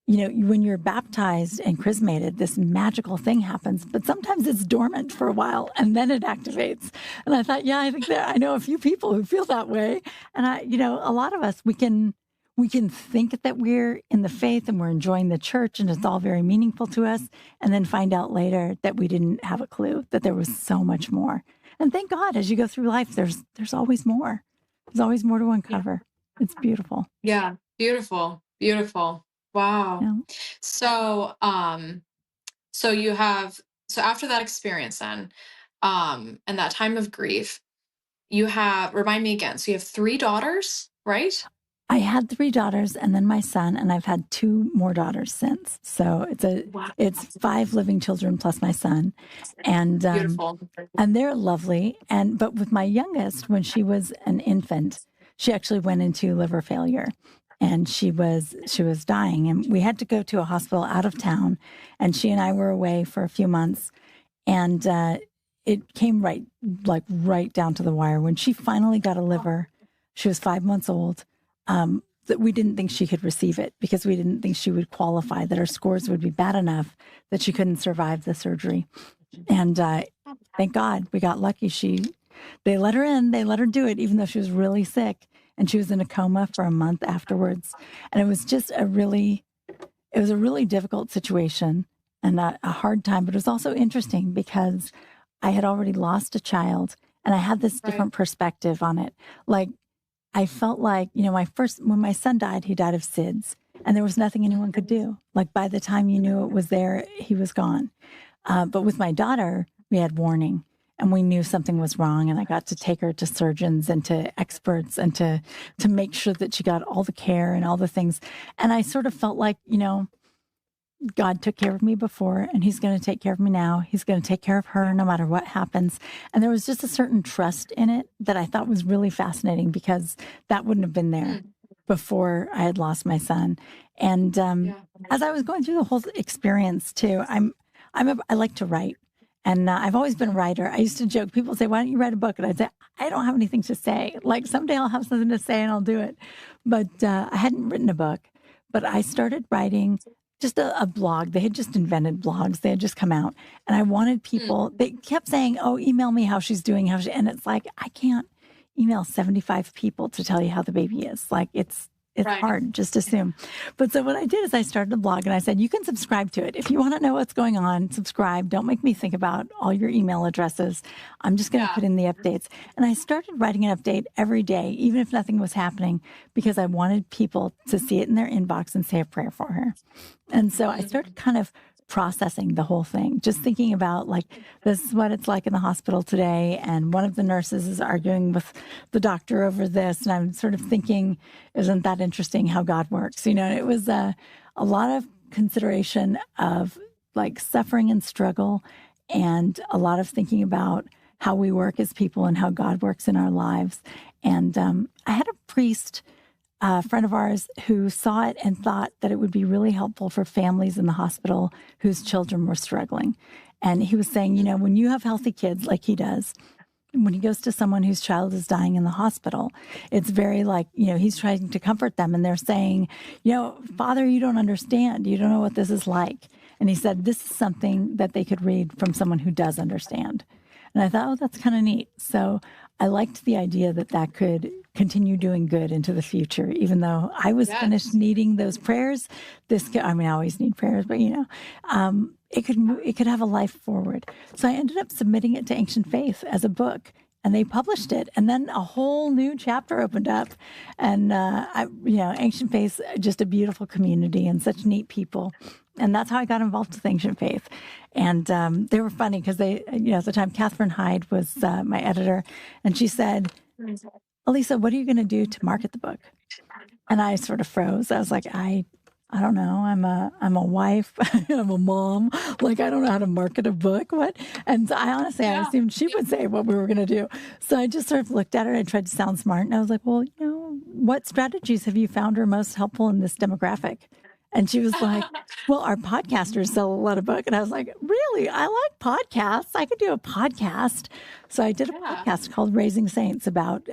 when you're baptized and chrismated, this magical thing happens, but sometimes it's dormant for a while and then it activates. And I thought, I think I know a few people who feel that way. And a lot of us, we can think that we're in the faith and we're enjoying the church and it's all very meaningful to us, and then find out later that we didn't have a clue, that there was so much more. And thank God, as you go through life, there's always more. There's always more to uncover. It's beautiful. Yeah, beautiful, beautiful. Wow. Yeah. So, so after that experience then, and that time of grief, remind me again, so you have 3 daughters, right? I had 3 daughters and then my son, and I've had 2 more daughters since. So it's 5 living children plus my son, and Beautiful. And they're lovely. But with my youngest, when she was an infant, she actually went into liver failure, and she was dying, and we had to go to a hospital out of town, and she and I were away for a few months, and it came right down to the wire when she finally got a liver. She was 5 months old. That we didn't think she could receive it because we didn't think she would qualify, that her scores would be bad enough that she couldn't survive the surgery. And thank God we got lucky. They let her in, they let her do it, even though she was really sick, and she was in a coma for a month afterwards. And it was just a really difficult situation and a hard time, but it was also interesting because I had already lost a child and I had this different perspective on it. Like, I felt like, when my son died, he died of SIDS, and there was nothing anyone could do. Like, by the time you knew it was there, he was gone. But with my daughter, we had warning, and we knew something was wrong, and I got to take her to surgeons and to experts and to make sure that she got all the care and all the things. And I sort of felt like, God took care of me before, and he's going to take care of me now. He's going to take care of her no matter what happens. And there was just a certain trust in it that I thought was really fascinating, because that wouldn't have been there before I had lost my son. And as I was going through the whole experience too, I like to write, and I've always been a writer. I used to joke, people say, "Why don't you write a book?" And I'd say, "I don't have anything to say. Like, someday I'll have something to say and I'll do it." But I hadn't written a book, but I started writing just a blog. They had just invented blogs. They had just come out. And I wanted people, they kept saying, "Oh, email me how she's doing." And it's like, I can't email 75 people to tell you how the baby is. Like, it's hard, just assume. But so what I did is I started a blog, and I said, you can subscribe to it. If you want to know what's going on, subscribe. Don't make me think about all your email addresses. I'm just going to put in the updates. And I started writing an update every day, even if nothing was happening, because I wanted people to see it in their inbox and say a prayer for her. And so I started kind of processing the whole thing, just thinking about, like, this is what it's like in the hospital today, and one of the nurses is arguing with the doctor over this, and I'm sort of thinking, isn't that interesting how God works? It was a lot of consideration of, like, suffering and struggle, and a lot of thinking about how we work as people and how God works in our lives. And I had a priest, a friend of ours, who saw it and thought that it would be really helpful for families in the hospital whose children were struggling. And he was saying, when you have healthy kids like he does, when he goes to someone whose child is dying in the hospital, it's very like, he's trying to comfort them. And they're saying, "Father, you don't understand. You don't know what this is like." And he said, this is something that they could read from someone who does understand. And I thought, oh, that's kind of neat. So I liked the idea that could continue doing good into the future, even though I was finished needing those prayers. I always need prayers, but it could have a life forward. So I ended up submitting it to Ancient Faith as a book, and they published it. And then a whole new chapter opened up. And, Ancient Faith, just a beautiful community and such neat people. And that's how I got involved with Ancient Faith. And they were funny because they, at the time, Catherine Hyde was my editor. And she said, Elissa, what are you going to do to market the book? And I sort of froze. I was like, I don't know. I'm a wife. I'm a mom. Like, I don't know how to market a book. What? And so I assumed she would say what we were going to do. So I just sort of looked at her and I tried to sound smart. And I was like, well, what strategies have you found are most helpful in this demographic? And she was like, well, our podcasters sell a lot of books. And I was like, really? I like podcasts. I could do a podcast. So I did a podcast called Raising Saints about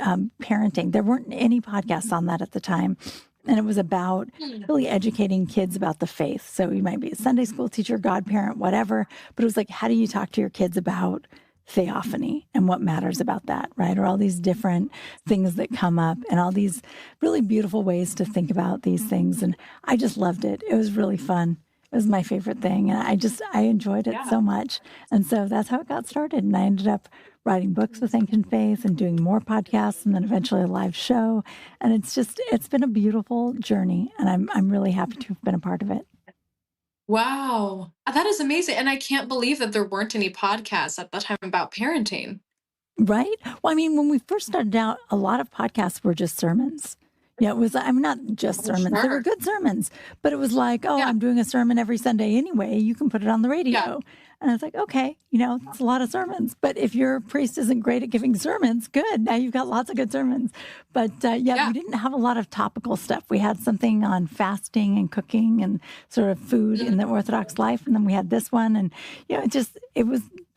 parenting. There weren't any podcasts on that at the time. And it was about really educating kids about the faith. So you might be a Sunday school teacher, godparent, whatever. But it was like, how do you talk to your kids about theophany and what matters about that, right? Or all these different things that come up and all these really beautiful ways to think about these things. And I just loved it. It was really fun. It was my favorite thing. And I enjoyed it so much. And so that's how it got started. And I ended up writing books with Ancient Faith and doing more podcasts and then eventually a live show. And it's been a beautiful journey. And I'm really happy to have been a part of it. Wow. That is amazing. And I can't believe that there weren't any podcasts at that time about parenting. Right? Well, I mean, when we first started out, a lot of podcasts were just sermons. Yeah, it was, not just sermons. They were good sermons, but it was like, I'm doing a sermon every Sunday anyway. You can put it on the radio. Yeah. And I was like, okay, it's a lot of sermons. But if your priest isn't great at giving sermons, good. Now you've got lots of good sermons. But we didn't have a lot of topical stuff. We had something on fasting and cooking and sort of food in the Orthodox life. And then we had this one. And,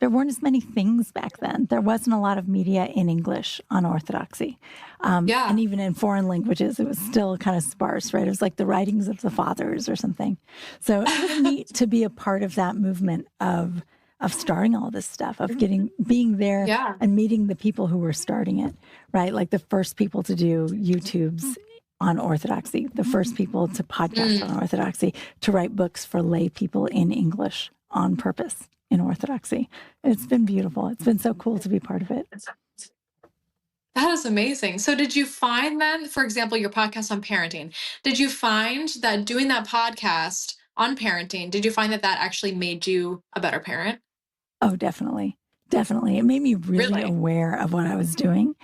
there weren't as many things back then. There wasn't a lot of media in English on Orthodoxy. And even in foreign languages, it was still kind of sparse, right? It was like the writings of the fathers or something. So it was neat to be a part of that movement of starting all this stuff, of being there and meeting the people who were starting it, right? Like the first people to do YouTubes on Orthodoxy, the first people to podcast on Orthodoxy, to write books for lay people in English on purpose in Orthodoxy. It's been beautiful. It's been so cool to be part of it. That is amazing. So did you find then, for example, your podcast on parenting, did you find that doing that podcast on parenting, did you find that actually made you a better parent? Oh, definitely. Definitely. It made me really aware of what I was doing.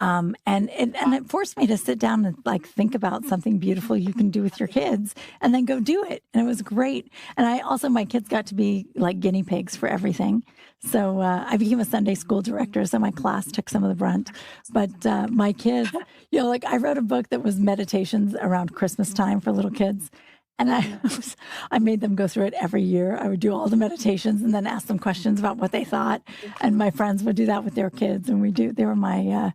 And it forced me to sit down and think about something beautiful you can do with your kids and then go do it. And it was great. And my kids got to be like guinea pigs for everything. So I became a Sunday school director. So my class took some of the brunt. But my kids, I wrote a book that was meditations around Christmas time for little kids. And I made them go through it every year. I would do all the meditations and then ask them questions about what they thought. And my friends would do that with their kids. And they were my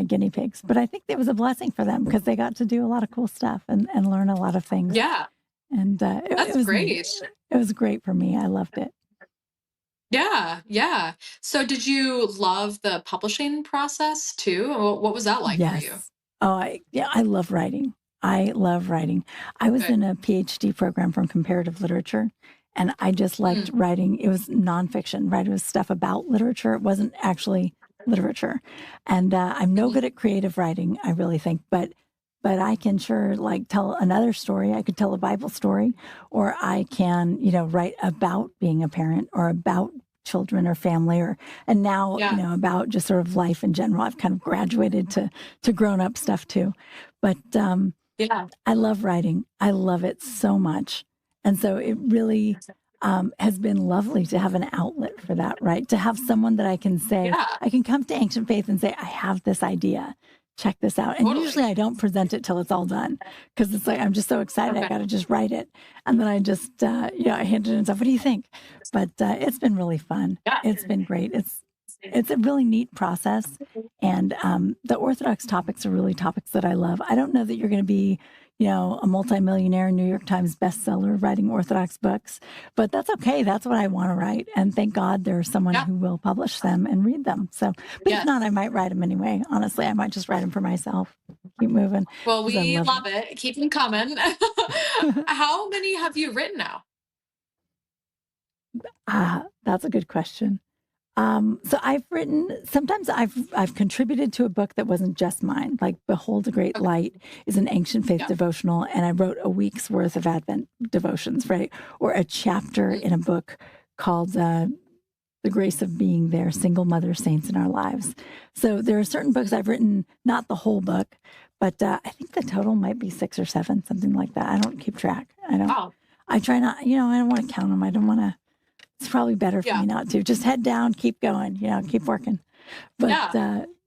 guinea pigs. But I think it was a blessing for them because they got to do a lot of cool stuff and learn a lot of things. Yeah. And it was great. It was great for me. I loved it. Yeah. Yeah. So did you love the publishing process too? What was that like for you? Oh, I love writing. I love writing. I was in a PhD program from comparative literature, and I just liked writing. It was nonfiction, right? It was stuff about literature. It wasn't actually literature. And I'm no good at creative writing, I really think, but I can sure tell another story. I could tell a Bible story, or I can, write about being a parent or about children or family and now, about just sort of life in general. I've kind of graduated to grown up stuff too. But I love writing. I love it so much. And so it really has been lovely to have an outlet for that, right? To have someone that I can say, I can come to Ancient Faith and say, I have this idea. Check this out. And usually I don't present it till it's all done because it's I'm just so excited. I got to just write it. And then I just, I hand it in and stuff. What do you think? But it's been really fun. It's been great. It's a really neat process. And the Orthodox topics are really topics that I love. I don't know that you're going to be, a multimillionaire New York Times bestseller writing Orthodox books, but that's okay. That's what I want to write. And thank God there's someone who will publish them and read them. So, but if not, I might write them anyway. Honestly, I might just write them for myself. Keep moving. Well, we love it. Keep them coming. How many have you written now? That's a good question. So sometimes I've contributed to a book that wasn't just mine, like Behold a Great Light is an ancient faith devotional. And I wrote a week's worth of Advent devotions, right? Or a chapter in a book called, The Grace of Being There, Single Mother Saints in Our Lives. So there are certain books I've written, not the whole book, but I think the total might be 6 or 7, something like that. I don't keep track. I try not, I don't want to count them. I don't want to. It's probably better for me not to. Just head down, keep going, keep working. But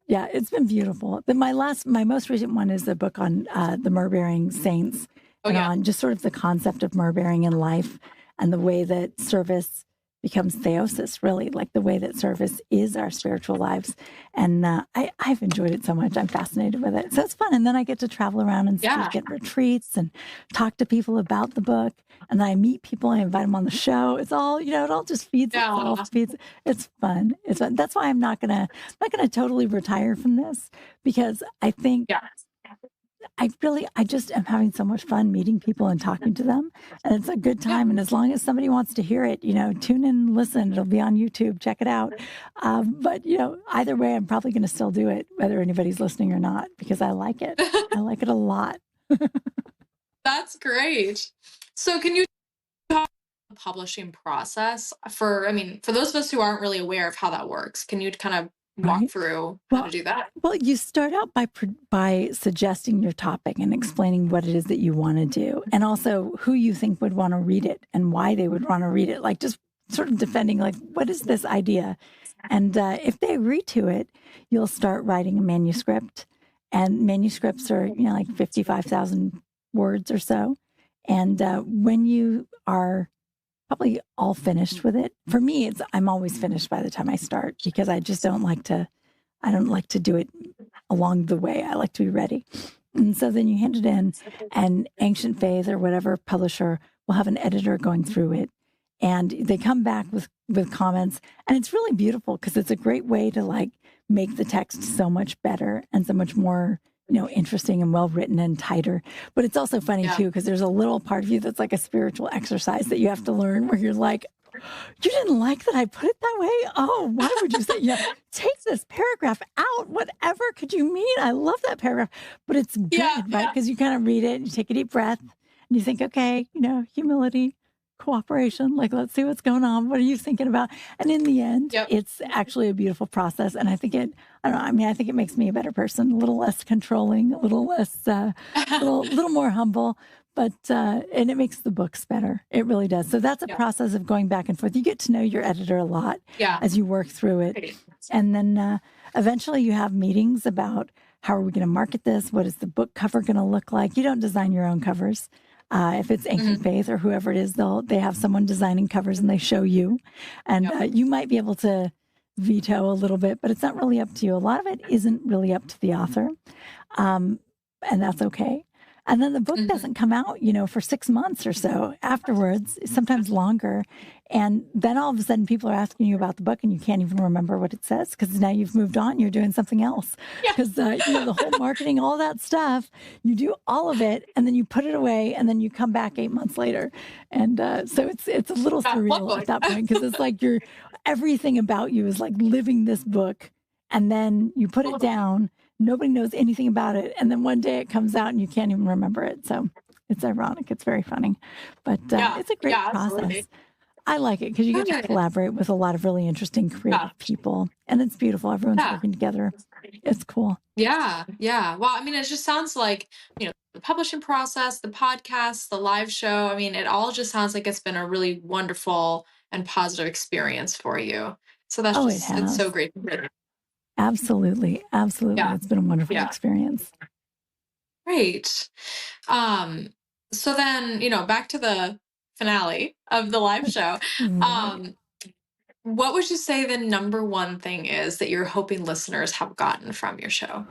it's been beautiful. My most recent one is a book on the myrrh-bearing saints on just sort of the concept of myrrh-bearing in life and the way that service becomes theosis, really, like the way that service is our spiritual lives. And I've enjoyed it so much. I'm fascinated with it. So it's fun. And then I get to travel around and speak at retreats and talk to people about the book. And then I meet people, I invite them on the show. It's all, it all just feeds itself. It's fun. It's fun. That's why I'm not gonna totally retire from this, because I think I just am having so much fun meeting people and talking to them. And it's a good time. And as long as somebody wants to hear it, tune in and listen. It'll be on YouTube. Check it out. But, either way, I'm probably going to still do it, whether anybody's listening or not, because I like it. I like it a lot. That's great. So can you talk about the publishing process for those of us who aren't really aware of how that works? Can you kind of walk through how to do that? Well, you start out by suggesting your topic and explaining what it is that you want to do, and also who you think would want to read it and why they would want to read it. Like just sort of defending, like, what is this idea? And if they agree to it, you'll start writing a manuscript. And manuscripts are, like 55,000 words or so. And when you are probably all finished with it. For me, I'm always finished by the time I start, because I just don't like to do it along the way. I like to be ready. And so then you hand it in, and Ancient Faith or whatever publisher will have an editor going through it. And they come back with comments. And it's really beautiful, because it's a great way to make the text so much better and so much more interesting and well-written and tighter. But it's also funny too, because there's a little part of you that's like a spiritual exercise that you have to learn, where you're like, you didn't like that I put it that way? Oh, why would you say, take this paragraph out? Whatever could you mean? I love that paragraph. But it's good, right? Because you kind of read it and you take a deep breath and you think, okay, humility, cooperation, let's see what's going on. What are you thinking about? And in the end, it's actually a beautiful process. And I think I think it makes me a better person, a little less controlling, a little less, little more humble, but, and it makes the books better. It really does. So that's a process of going back and forth. You get to know your editor a lot as you work through it. And then eventually you have meetings about how are we going to market this? What is the book cover going to look like? You don't design your own covers. If it's Ancient Faith or whoever it is, they have someone designing covers and they show you. And you might be able to veto a little bit, but it's not really up to you. A lot of it isn't really up to the author. And that's okay. And then the book doesn't come out, for 6 months or so afterwards, sometimes longer. And then all of a sudden people are asking you about the book and you can't even remember what it says, because now you've moved on, you're doing something else. Because, the whole marketing, all that stuff, you do all of it and then you put it away and then you come back 8 months later. And so it's a little surreal at that point, because it's like everything about you is like living this book, and then you put it down. Nobody knows anything about it. And then one day it comes out and you can't even remember it. So it's ironic. It's very funny. But it's a great process. Absolutely. I like it because you get to collaborate with a lot of really interesting, creative people. And it's beautiful. Everyone's working together. It's cool. Yeah. Yeah. Well, it just sounds like, the publishing process, the podcast, the live show. It all just sounds like it's been a really wonderful and positive experience for you. So that's it's so great. Absolutely. Absolutely. Yeah. It's been a wonderful experience. Great. So then, back to the finale of the live show. What would you say the number one thing is that you're hoping listeners have gotten from your show?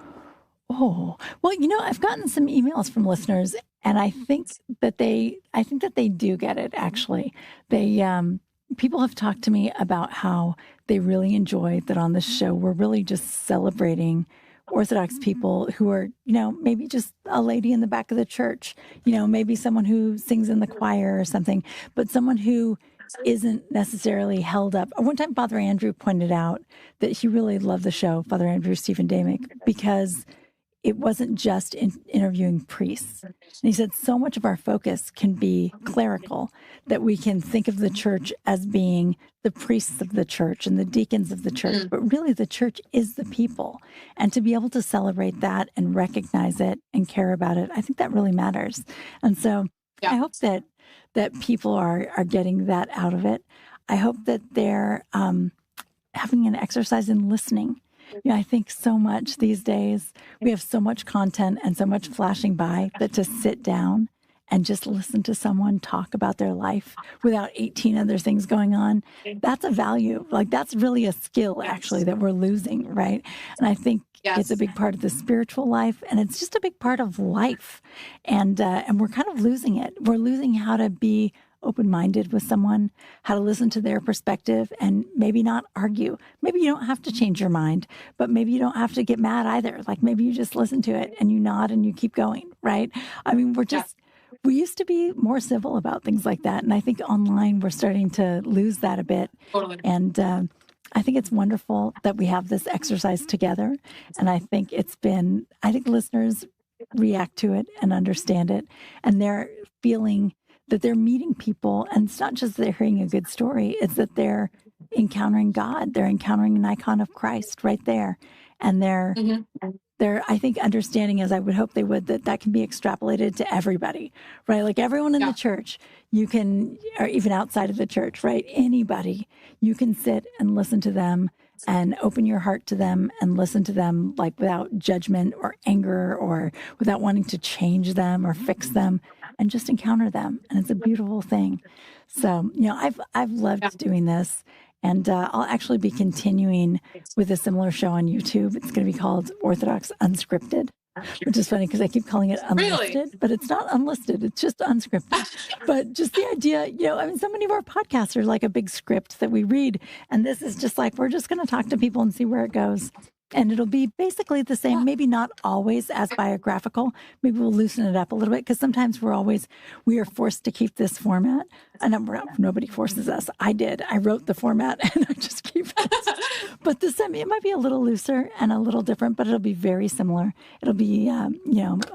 Oh, well, I've gotten some emails from listeners, and I think that they do get it, actually. People have talked to me about how they really enjoy that on this show we're really just celebrating Orthodox people who are, maybe just a lady in the back of the church, maybe someone who sings in the choir or something, but someone who isn't necessarily held up. One time, Father Andrew pointed out that he really loved the show, Father Andrew Stephen Damick, because it wasn't just interviewing priests. And he said so much of our focus can be clerical, that we can think of the church as being the priests of the church and the deacons of the church, but really the church is the people. And to be able to celebrate that and recognize it and care about it, I think that really matters. And so I hope that people are getting that out of it. I hope that they're having an exercise in listening. I think so much these days, we have so much content and so much flashing by, that to sit down and just listen to someone talk about their life without 18 other things going on, that's a value. Like, that's really a skill, actually, that we're losing, right? And I think it's a big part of the spiritual life, and it's just a big part of life. And we're kind of losing it. We're losing how to be open-minded with someone, how to listen to their perspective and maybe not argue. Maybe you don't have to change your mind, but maybe you don't have to get mad either. Like, maybe you just listen to it and you nod and you keep going, right? I mean, we used to be more civil about things like that. And I think online we're starting to lose that a bit. Totally. And I think it's wonderful that we have this exercise together. And I think listeners react to it and understand it. And they're feeling that they're meeting people, and it's not just that they're hearing a good story, it's that they're encountering God. They're encountering an icon of Christ right there. And they're, I think, understanding, as I would hope they would, that can be extrapolated to everybody, right? Like, everyone in the church, you can, or even outside of the church, right? Anybody, you can sit and listen to them and open your heart to them and listen to them, like, without judgment or anger or without wanting to change them or fix them, and just encounter them. And it's a beautiful thing. So, I've loved doing this. And I'll actually be continuing with a similar show on YouTube. It's going to be called Orthodox Unscripted, which is funny because I keep calling it unlisted, but it's not unlisted. It's just unscripted. But just the idea, so many of our podcasts are like a big script that we read. And this is just like, we're just going to talk to people and see where it goes. And it'll be basically the same, maybe not always as biographical. Maybe we'll loosen it up a little bit, because sometimes we are forced to keep this format. And nobody forces us. I did. I wrote the format and I just keep it. But it might be a little looser and a little different, but it'll be very similar. It'll be, a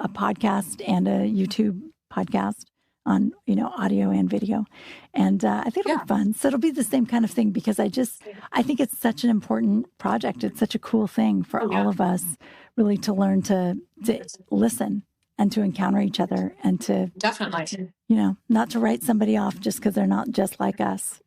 podcast and a YouTube podcast on, audio and video. And I think it'll be fun. So it'll be the same kind of thing, because I think it's such an important project. It's such a cool thing for all of us, really, to learn to listen and to encounter each other, and to definitely, not to write somebody off just because they're not just like us,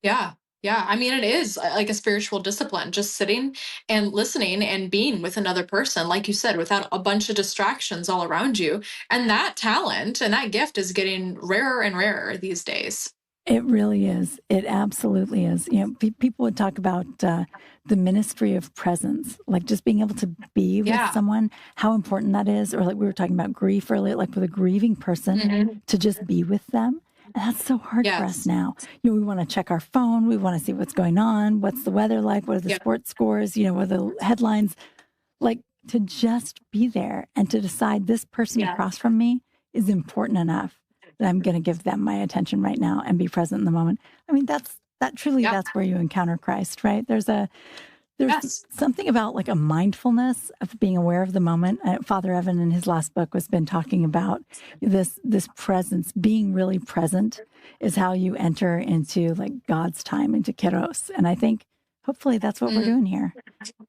Yeah. I mean, it is like a spiritual discipline, just sitting and listening and being with another person, like you said, without a bunch of distractions all around you. And that talent and that gift is getting rarer and rarer these days. It really is. It absolutely is. People would talk about the ministry of presence, like just being able to be with someone, how important that is. Or like we were talking about grief earlier, like with a grieving person, to just be with them. And that's so hard for us now. We want to check our phone. We want to see what's going on. What's the weather like? What are the sports scores? What are the headlines? Like, to just be there and to decide this person across from me is important enough that I'm going to give them my attention right now and be present in the moment. I mean, that's where you encounter Christ, right? There's something about like a mindfulness of being aware of the moment. Father Evan in his last book has been talking about this presence. Being really present is how you enter into like God's time, into Kairos. And I think hopefully that's what we're doing here.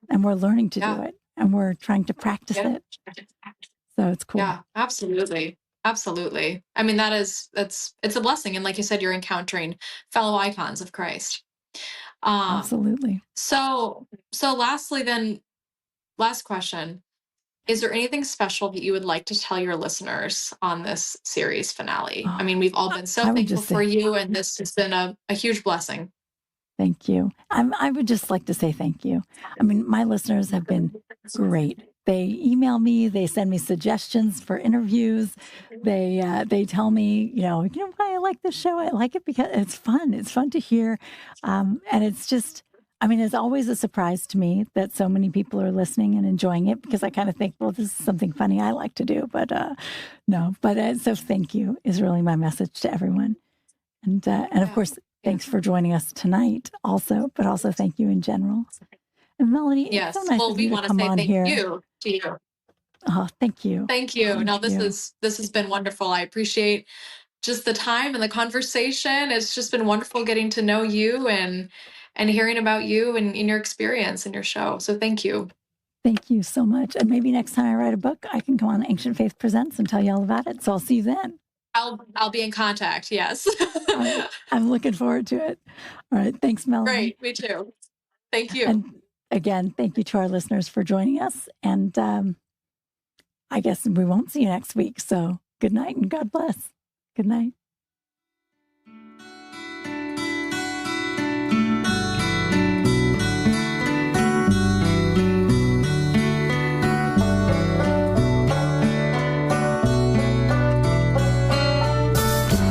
And we're learning to do it, and we're trying to practice it. So it's cool. Yeah, absolutely. Absolutely. I mean, it's a blessing. And like you said, you're encountering fellow icons of Christ. Absolutely. So lastly, then, last question, is there anything special that you would like to tell your listeners on this series finale? I mean, we've all been so thankful for you, and this has been a huge blessing. Thank you. I would just like to say thank you. I mean, my listeners have been great. They email me, they send me suggestions for interviews. They tell me, why I like this show. I like it because it's fun. It's fun to hear. And it's just, it's always a surprise to me that so many people are listening and enjoying it, because I kind of think, well, this is something funny I like to do, but no. But so thank you is really my message to everyone. And of course, thanks for joining us tonight also, but also thank you in general. And Melanie, Yes. it's so nice Well, of we you to want to come say on thank here. you to you. Oh, thank you. Thank you. Thank No, this you. has been wonderful. I appreciate just the time and the conversation. It's just been wonderful getting to know you and hearing about you and in your experience in your show. So thank you. Thank you so much. And maybe next time I write a book, I can come on Ancient Faith Presents and tell you all about it. So I'll see you then. I'll be in contact. Yes. I'm looking forward to it. All right. Thanks, Melanie. Great. Me too. Thank you. And again, thank you to our listeners for joining us. And I guess we won't see you next week. So good night and God bless. Good night.